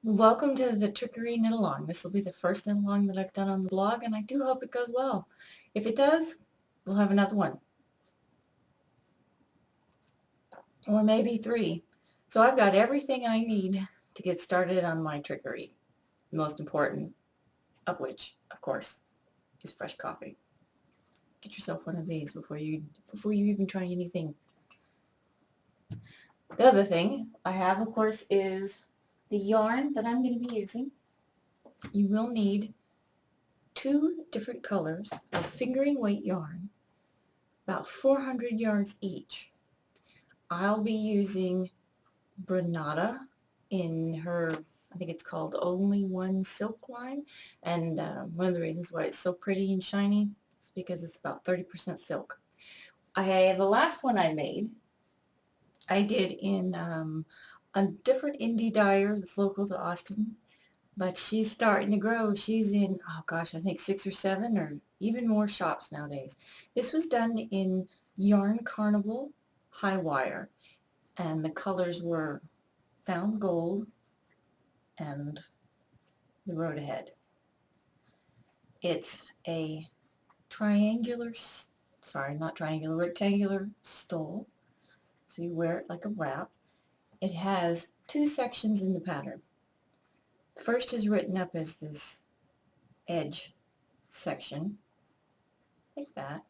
Welcome to the Trickery knit along. This will be the first knit along that I've done on the blog, and I do hope it goes well. If it does, we'll have another one, or maybe three. So I've got everything I need to get started on my trickery. The most important of which, of course, is fresh coffee. Get yourself one of these before you even try anything. The other thing I have, of course, is the yarn that I'm going to be using. You will need two different colors of fingering weight yarn, about 400 yards each. I'll be using Bernata in her, I think it's called Only One Silk line, and one of the reasons why it's so pretty and shiny is because it's about 30% silk. The last one I made, I did in a different indie dyer that's local to Austin, but she's starting to grow. She's in, oh gosh, I think 6 or 7 or even more shops nowadays. This was done in Yarn Carnival high wire, and the colors were Found Gold and The Road Ahead. It's a triangular, sorry, not triangular, rectangular stole, so you wear it like a wrap. It has two sections in the pattern. First is written up as this edge section, like that,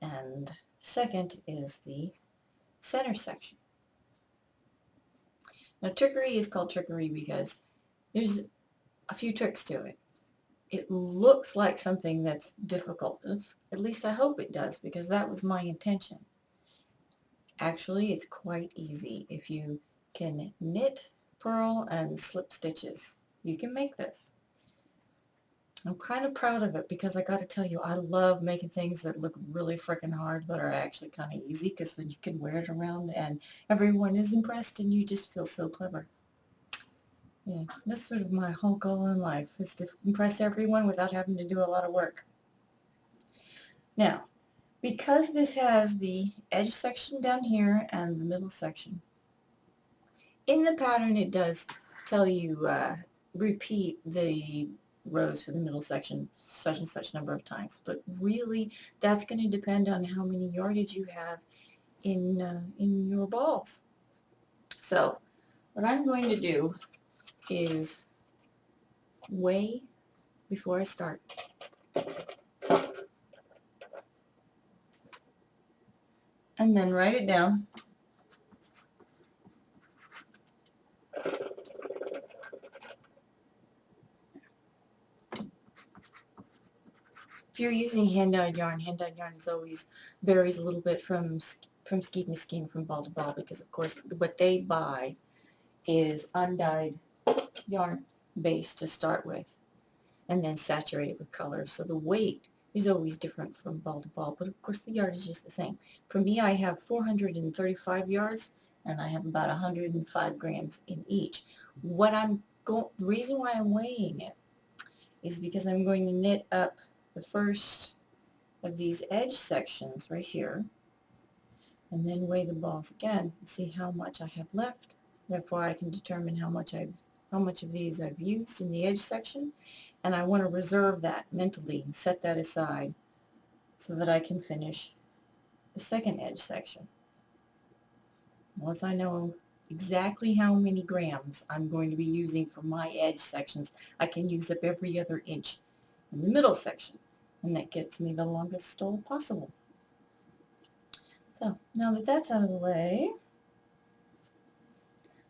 and second is the center section. Now, trickery is called trickery because there's a few tricks to it. It looks like something that's difficult. At least I hope it does, because that was my intention. Actually, it's quite easy if you can knit, purl, and slip stitches. You can make this. I'm kind of proud of it because I got to tell you, I love making things that look really freaking hard but are actually kind of easy, because then you can wear it around and everyone is impressed and you just feel so clever. Yeah, that's sort of my whole goal in life, is to impress everyone without having to do a lot of work. Now, because this has the edge section down here and the middle section, in the pattern it does tell you repeat the rows for the middle section such and such number of times, but really that's going to depend on how many yardage you have in your balls. So what I'm going to do is weigh before I start. And then write it down. If you're using hand-dyed yarn is always varies a little bit from skein to skein, from ball to ball, because of course what they buy is undyed yarn base to start with, and then saturated with color. So the weight is always different from ball to ball, but of course the yard is just the same. For me, I have 435 yards, and I have about 105 grams in each. The reason why I'm weighing it is because I'm going to knit up the first of these edge sections right here, and then weigh the balls again and see how much I have left. Therefore, I can determine how much of these I've used in the edge section, and I want to reserve that mentally and set that aside so that I can finish the second edge section. Once I know exactly how many grams I'm going to be using for my edge sections, I can use up every other inch in the middle section, and that gets me the longest stole possible. So now that that's out of the way,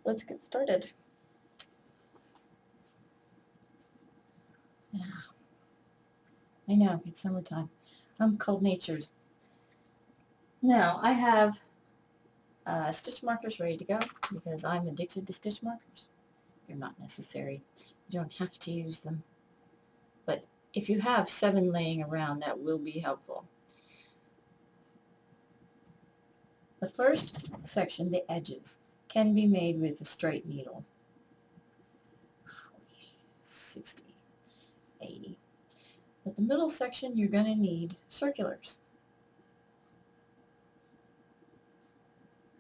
let's get started. Yeah, I know, it's summertime. I'm cold-natured. Now, I have stitch markers ready to go because I'm addicted to stitch markers. They're not necessary. You don't have to use them. But if you have 7 laying around, that will be helpful. The first section, the edges, can be made with a straight needle. 40, 60, 80. But the middle section, you're going to need circulars.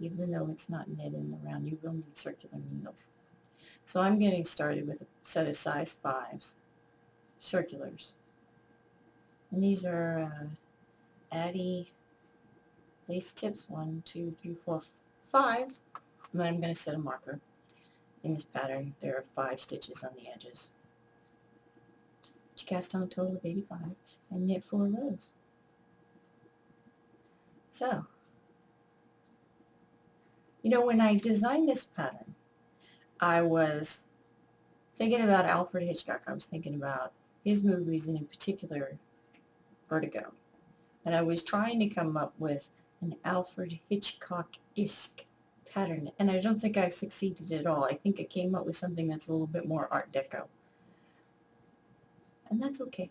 Even though it's not knit in the round, you will need circular needles. So I'm getting started with a set of size 5s, circulars. And these are Addy lace tips, 1, 2, 3, 4, 5. And then I'm going to set a marker. In this pattern, there are 5 stitches on the edges. Cast on a total of 85 and knit 4 rows. So, when I designed this pattern, I was thinking about Alfred Hitchcock. I was thinking about his movies, and in particular, Vertigo. And I was trying to come up with an Alfred Hitchcock-esque pattern, and I don't think I succeeded at all. I think I came up with something that's a little bit more Art Deco. And that's okay.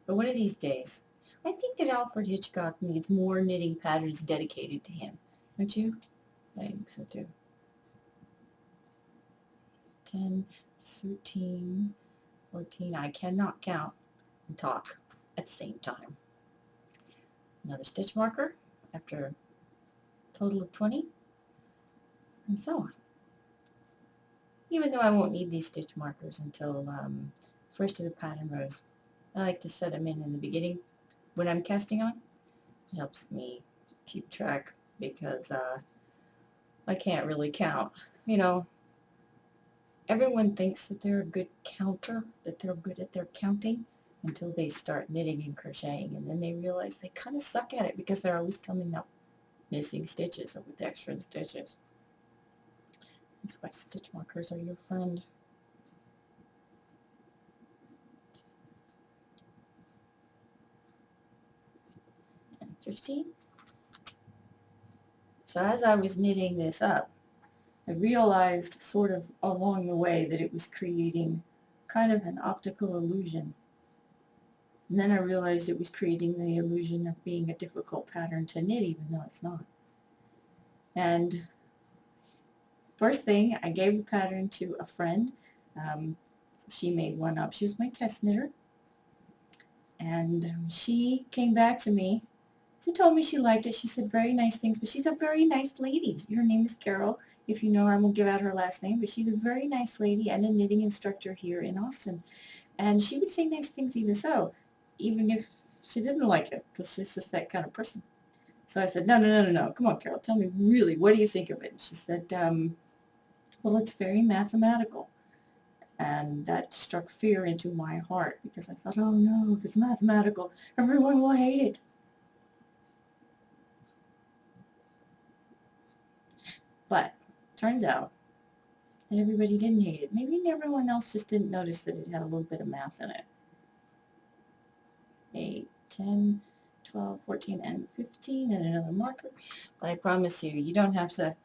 But one of these days, I think that Alfred Hitchcock needs more knitting patterns dedicated to him. Don't you? I think so too. 10, 13, 14. I cannot count and talk at the same time. Another stitch marker after a total of 20, and so on. Even though I won't need these stitch markers until first of the pattern rows, I like to set them in the beginning when I'm casting on. It helps me keep track because I can't really count. Everyone thinks that they're a good counter, that they're good at their counting until they start knitting and crocheting, and then they realize they kind of suck at it because they're always coming up missing stitches or with extra stitches. That's why stitch markers are your friend. And 15. So as I was knitting this up, I realized sort of along the way that it was creating kind of an optical illusion. And then I realized it was creating the illusion of being a difficult pattern to knit, even though it's not. And first thing, I gave the pattern to a friend. She made one up. She was my test knitter. And she came back to me. She told me she liked it. She said very nice things, but she's a very nice lady. Her name is Carol. If you know her, I won't give out her last name, but she's a very nice lady and a knitting instructor here in Austin. And she would say nice things even if she didn't like it, because she's just that kind of person. So I said, no. Come on, Carol, tell me really, what do you think of it? And she said, well, it's very mathematical. And that struck fear into my heart because I thought, oh no, if it's mathematical, everyone will hate it. But turns out that everybody didn't hate it. Maybe everyone else just didn't notice that it had a little bit of math in it. 8, 10, 12, 14, and 15, and another marker. But I promise you don't have to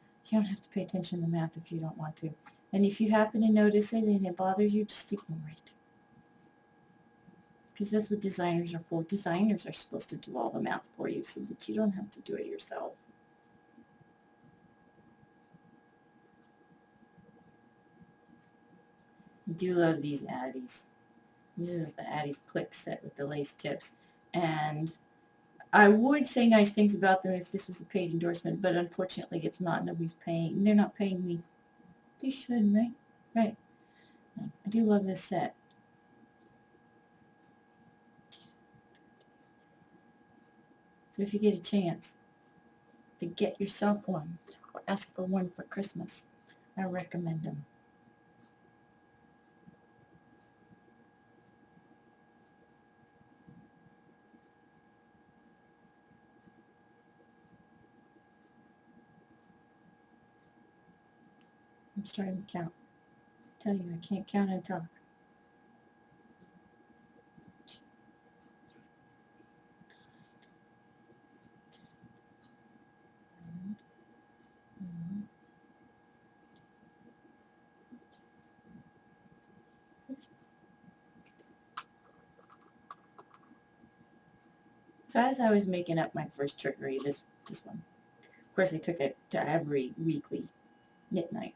pay attention to math if you don't want to. And if you happen to notice it and it bothers you, just ignore it. Because that's what designers are for. Designers are supposed to do all the math for you so that you don't have to do it yourself. I do love these Addies. This is the Addie's click set with the lace tips. And I would say nice things about them if this was a paid endorsement, but unfortunately it's not. Nobody's paying. They're not paying me. They should, right? Right. I do love this set. So if you get a chance to get yourself one or ask for one for Christmas, I recommend them. I'm starting to count. I tell you, I can't count and talk. So as I was making up my first trickery, this one, of course I took it to every weekly knit night.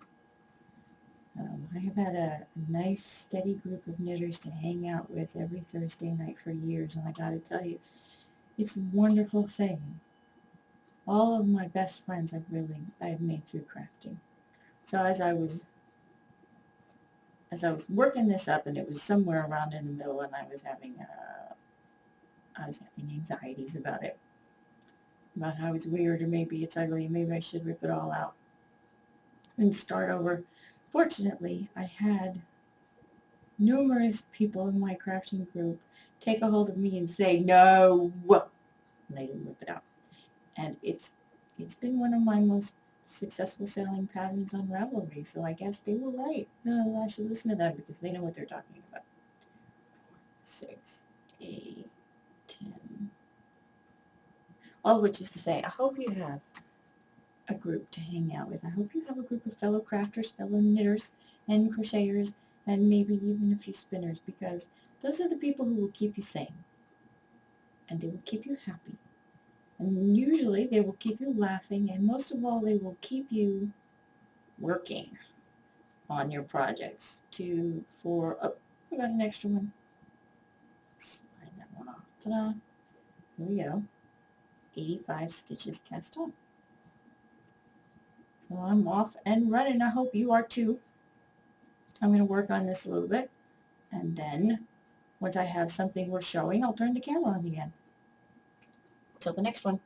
I have had a nice steady group of knitters to hang out with every Thursday night for years, and I gotta tell you, it's a wonderful thing. All of my best friends I've made through crafting. So as I was as I was working this up, and it was somewhere around in the middle, and I was having anxieties about it, about how it's weird, or maybe it's ugly, maybe I should rip it all out and start over. Fortunately, I had numerous people in my crafting group take a hold of me and say, no, and they didn't rip it out. And it's been one of my most successful selling patterns on Ravelry, so I guess they were right. No, I should listen to them because they know what they're talking about. 6, 8, 10. All of which is to say, I hope you have a group to hang out with. I hope you have a group of fellow crafters, fellow knitters, and crocheters, and maybe even a few spinners, because those are the people who will keep you sane, and they will keep you happy, and usually they will keep you laughing, and most of all, they will keep you working on your projects oh, we got an extra one. Slide that one off. Ta-da. Here we go. 85 stitches cast on. So I'm off and running. I hope you are too. I'm going to work on this a little bit, and then once I have something worth showing, I'll turn the camera on again. Till the next one.